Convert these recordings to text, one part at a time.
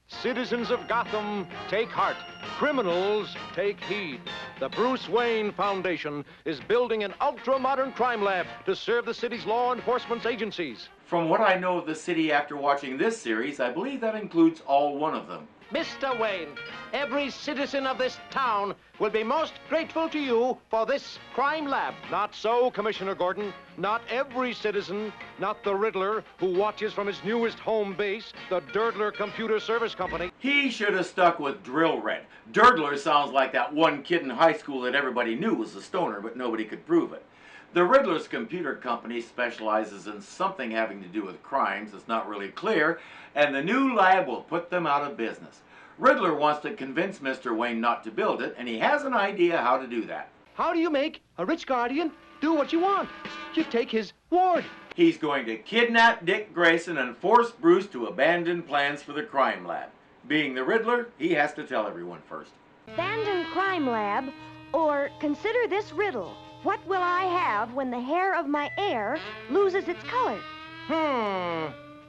Citizens of Gotham, take heart. Criminals, take heed. The Bruce Wayne Foundation is building an ultra-modern crime lab to serve the city's law enforcement agencies. From what I know of the city after watching this series, I believe that includes all one of them. Mr. Wayne, every citizen of this town will be most grateful to you for this crime lab. Not so, Commissioner Gordon. Not every citizen, not the Riddler, who watches from his newest home base, the Dirdler Computer Service Company. He should have stuck with Drill Red. Dirdler sounds like that one kid in high school that everybody knew was a stoner, but nobody could prove it. The Riddler's computer company specializes in something having to do with crimes that's not really clear, and the new lab will put them out of business. Riddler wants to convince Mr. Wayne not to build it, and he has an idea how to do that. How do you make a rich guardian do what you want? You take his ward. He's going to kidnap Dick Grayson and force Bruce to abandon plans for the crime lab. Being the Riddler, he has to tell everyone first. Abandon crime lab, or consider this riddle. What will I have when the hair of my heir loses its color?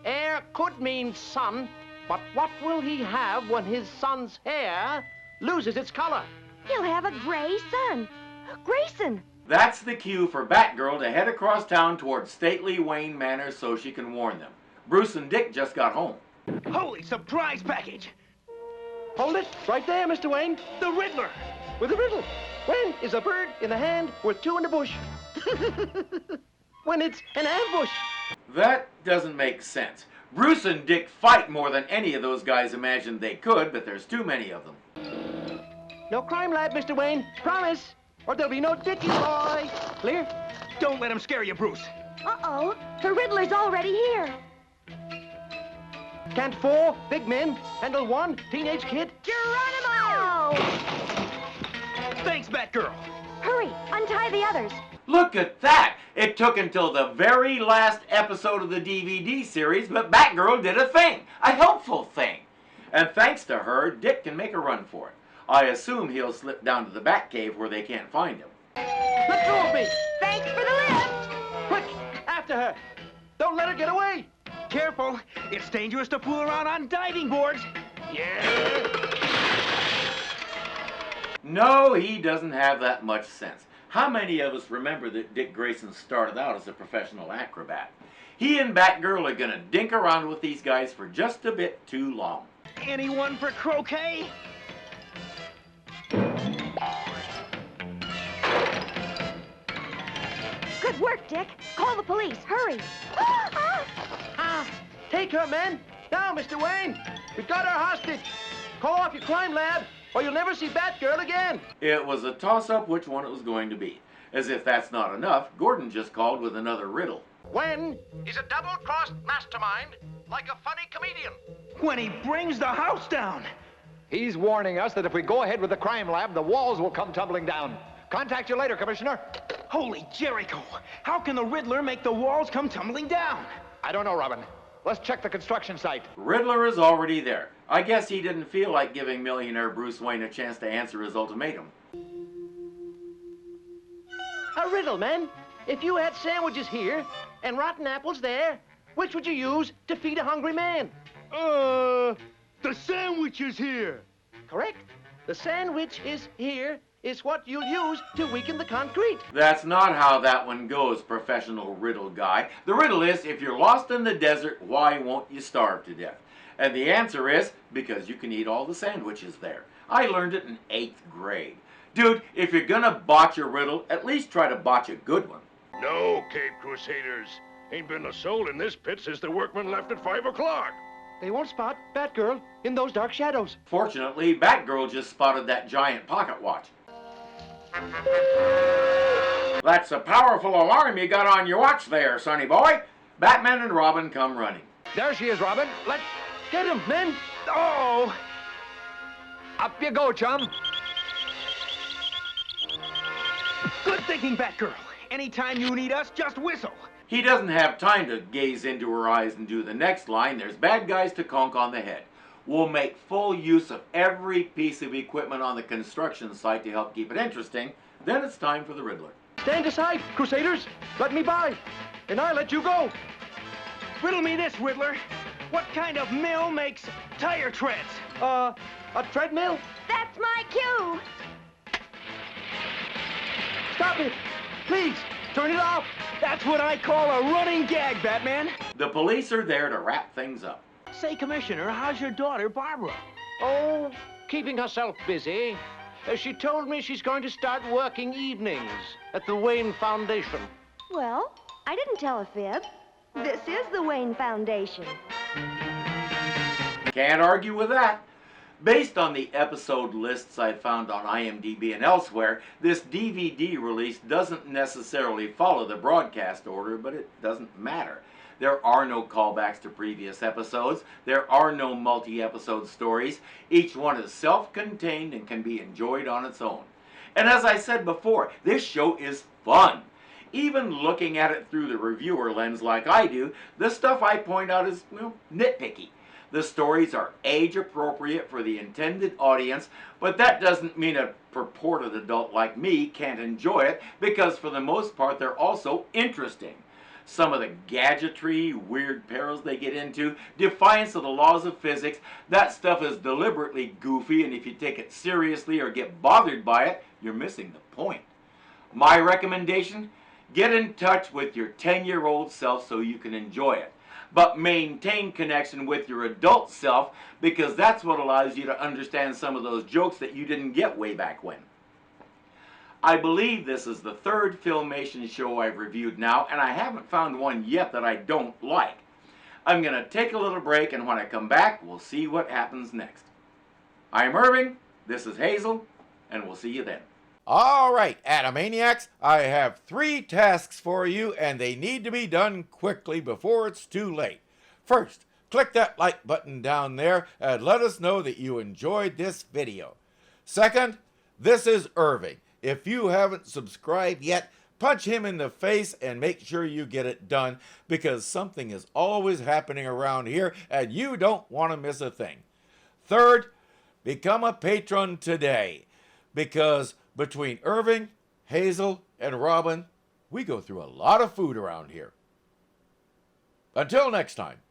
Heir could mean son, but what will he have when his son's hair loses its color? He'll have a gray son. Grayson! That's the cue for Batgirl to head across town towards stately Wayne Manor so she can warn them. Bruce and Dick just got home. Holy surprise package! Hold it, right there, Mr. Wayne. The Riddler! With a riddle. When is a bird in the hand worth two in the bush? When it's an ambush. That doesn't make sense. Bruce and Dick fight more than any of those guys imagined they could, but there's too many of them. No crime lab, Mr. Wayne. Promise. Or there'll be no Dickie boy. Clear? Don't let him scare you, Bruce. Uh-oh, the Riddler's already here. Can't four big men handle one teenage kid? Geronimo! Thanks, Batgirl. Hurry, untie the others. Look at that! It took until the very last episode of the DVD series, but Batgirl did a thing, a helpful thing. And thanks to her, Dick can make a run for it. I assume he'll slip down to the Batcave where they can't find him. Let go of me! Thanks for the lift! Quick, after her. Don't let her get away. Careful, it's dangerous to fool around on diving boards. Yeah! No, he doesn't have that much sense. How many of us remember that Dick Grayson started out as a professional acrobat? He and Batgirl are gonna dink around with these guys for just a bit too long. Anyone for croquet? Good work, Dick. Call the police. Hurry. Take her, men. Now, Mr. Wayne. We've got her hostage. Call off your crime lab, or you'll never see Batgirl again. It was a toss-up which one it was going to be. As if that's not enough, Gordon just called with another riddle. When is a double-crossed mastermind like a funny comedian? When he brings the house down. He's warning us that if we go ahead with the crime lab, the walls will come tumbling down. Contact you later, Commissioner. Holy Jericho! How can the Riddler make the walls come tumbling down? I don't know, Robin. Let's check the construction site. Riddler is already there. I guess he didn't feel like giving Millionaire Bruce Wayne a chance to answer his ultimatum. A riddle, men. If you had sandwiches here and rotten apples there, which would you use to feed a hungry man? The sandwich is here. Correct. The sandwich is here is what you'll use to weaken the concrete. That's not how that one goes, professional riddle guy. The riddle is, if you're lost in the desert, why won't you starve to death? And the answer is, because you can eat all the sandwiches there. I learned it in 8th grade. Dude, if you're gonna botch a riddle, at least try to botch a good one. No, Cape Crusaders. Ain't been a soul in this pit since the workmen left at 5 o'clock. They won't spot Batgirl in those dark shadows. Fortunately, Batgirl just spotted that giant pocket watch. That's a powerful alarm you got on your watch there, sonny boy. Batman and Robin come running. There she is, Robin. Let's get him, men. Oh! Up you go, chum. Good thinking, Batgirl. Anytime you need us, just whistle. He doesn't have time to gaze into her eyes and do the next line. There's bad guys to conk on the head. We'll make full use of every piece of equipment on the construction site to help keep it interesting. Then it's time for the Riddler. Stand aside, Crusaders. Let me by, and I'll let you go. Riddle me this, Riddler. What kind of mill makes tire treads? A treadmill? That's my cue. Stop it! Please, turn it off! That's what I call a running gag, Batman. The police are there to wrap things up. Say, Commissioner, how's your daughter, Barbara? Oh, keeping herself busy. She told me she's going to start working evenings at the Wayne Foundation. Well, I didn't tell a fib. This is the Wayne Foundation. Can't argue with that. Based on the episode lists I found on IMDb and elsewhere, this DVD release doesn't necessarily follow the broadcast order, but it doesn't matter. There are no callbacks to previous episodes. There are no multi-episode stories. Each one is self-contained and can be enjoyed on its own. And as I said before, this show is fun. Even looking at it through the reviewer lens like I do, the stuff I point out is, well, nitpicky. The stories are age appropriate for the intended audience, but that doesn't mean a purported adult like me can't enjoy it, because for the most part they're also interesting. Some of the gadgetry, weird perils they get into, defiance of the laws of physics, that stuff is deliberately goofy, and if you take it seriously or get bothered by it, you're missing the point. My recommendation? Get in touch with your 10-year-old self so you can enjoy it. But maintain connection with your adult self, because that's what allows you to understand some of those jokes that you didn't get way back when. I believe this is the third Filmation show I've reviewed now, and I haven't found one yet that I don't like. I'm going to take a little break, and when I come back, we'll see what happens next. I'm Irving, this is Hazel, and we'll see you then. All right, Atomaniacs, I have 3 tasks for you, and they need to be done quickly before it's too late. First, click that like button down there and let us know that you enjoyed this video. Second, this is Irving. If you haven't subscribed yet, punch him in the face and make sure you get it done, because something is always happening around here and you don't want to miss a thing. Third, become a patron today, because between Irving, Hazel, and Robin, we go through a lot of food around here. Until next time.